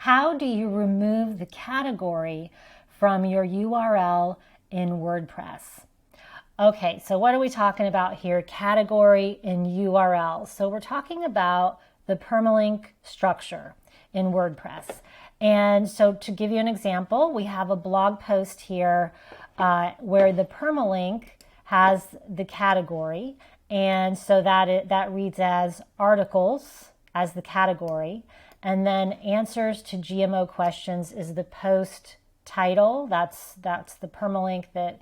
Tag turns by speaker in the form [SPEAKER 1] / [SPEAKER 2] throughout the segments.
[SPEAKER 1] how do you remove the category from your URL in WordPress? Okay, so what are we talking about here? Category in URL. So we're talking about the permalink structure in WordPress. And so to give you an example, we have a blog post here where the permalink has the category. And so that reads as articles as the category. And then answers to GMO questions is the post title. That's the permalink that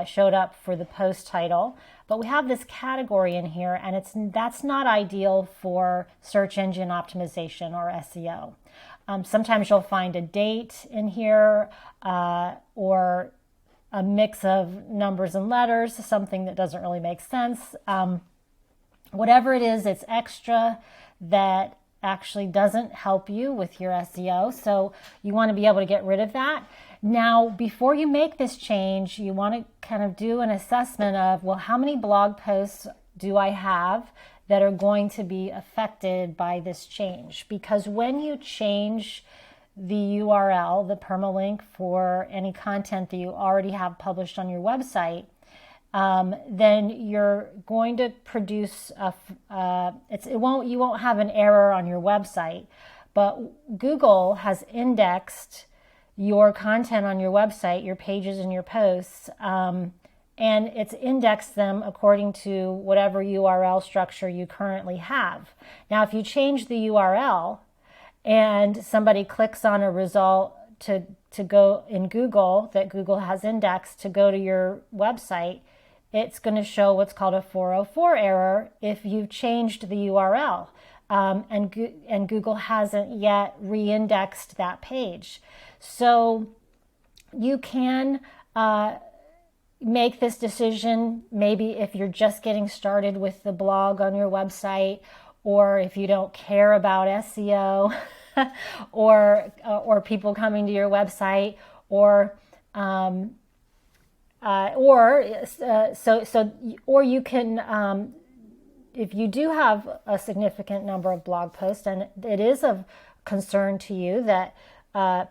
[SPEAKER 1] showed up for the post title. But we have this category in here, and that's not ideal for search engine optimization or SEO. Sometimes you'll find a date in here or a mix of numbers and letters, something that doesn't really make sense. Whatever it is, it's extra that actually doesn't help you with your SEO. So you want to be able to get rid of that. Now, before you make this change, you want to kind of do an assessment of, well, how many blog posts do I have that are going to be affected by this change? Because when you change the URL, the permalink for any content that you already have published on your website, then you're going to produce you won't have an error on your website, but Google has indexed your content on your website, your pages and your posts, and it's indexed them according to whatever URL structure you currently have. Now, if you change the URL and somebody clicks on a result to go in Google that Google has indexed to go to your website, it's going to show what's called a 404 error if you've changed the URL. And Google hasn't yet re-indexed that page. So you can make this decision maybe if you're just getting started with the blog on your website, or if you don't care about SEO or people coming to your website, or you can, if you do have a significant number of blog posts and it is of concern to you that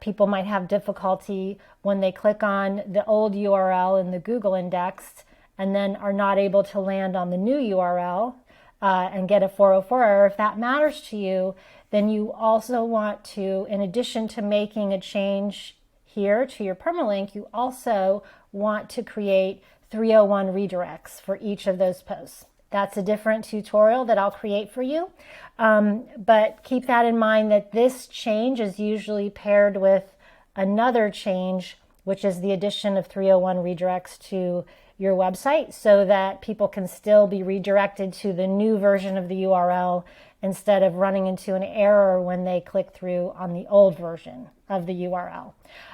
[SPEAKER 1] people might have difficulty when they click on the old URL in the Google index and then are not able to land on the new URL and get a 404 error, if that matters to you, then you also want to, in addition to making a change here to your permalink, you also want to create 301 redirects for each of those posts. That's a different tutorial that I'll create for you. But keep that in mind that this change is usually paired with another change, which is the addition of 301 redirects to your website so that people can still be redirected to the new version of the URL instead of running into an error when they click through on the old version of the URL.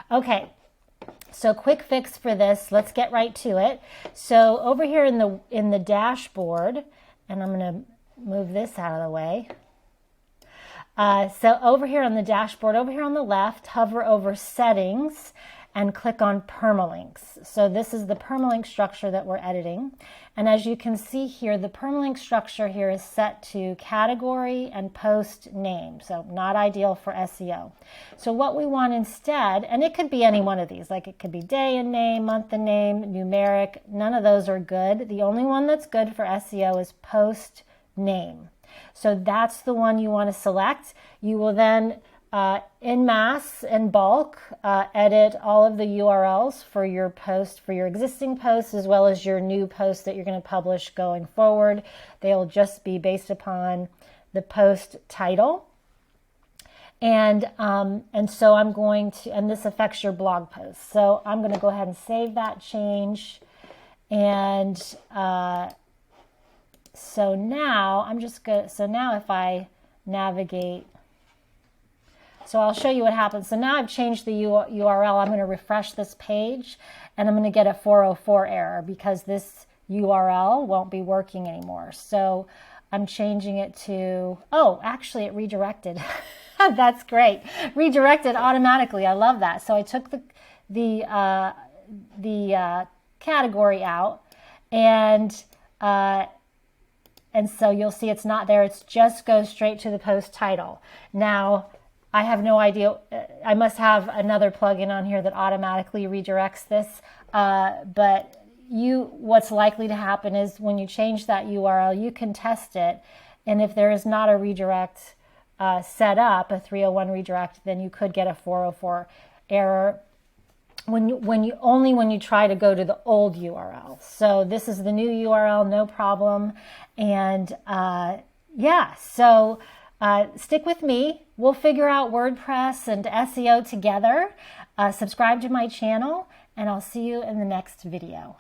[SPEAKER 1] Okay. So quick fix for this, let's get right to it. So over here in the dashboard, and I'm going to move this out of the way. So over here on the dashboard, over here on the left, hover over settings and click on permalinks. So this is the permalink structure that we're editing. And as you can see here, the permalink structure here is set to category and post name. So not ideal for SEO. So what we want instead, and it could be any one of these, like it could be day and name, month and name, numeric, none of those are good. The only one that's good for SEO is post name. So that's the one you want to select. You will then in mass and bulk, edit all of the URLs for your post, for your existing posts, as well as your new posts that you're going to publish going forward. They'll just be based upon the post title. And so I'm going to, and this affects your blog posts. So I'm going to go ahead and save that change. And so now I'm just going to, so now if I navigate, so I'll show you what happens. So now I've changed the URL. I'm going to refresh this page and I'm going to get a 404 error because this URL won't be working anymore. So I'm changing it to, oh, actually it redirected. That's great. Redirected automatically. I love that. So I took the category out and so you'll see it's not there. It just goes straight to the post title. Now, I have no idea. I must have another plugin on here that automatically redirects this. But what's likely to happen is when you change that URL, you can test it. And if there is not a redirect set up, a 301 redirect, then you could get a 404 error when you try to go to the old URL. So this is the new URL, no problem. And yeah, so stick with me. We'll figure out WordPress and SEO together. Subscribe to my channel, and I'll see you in the next video.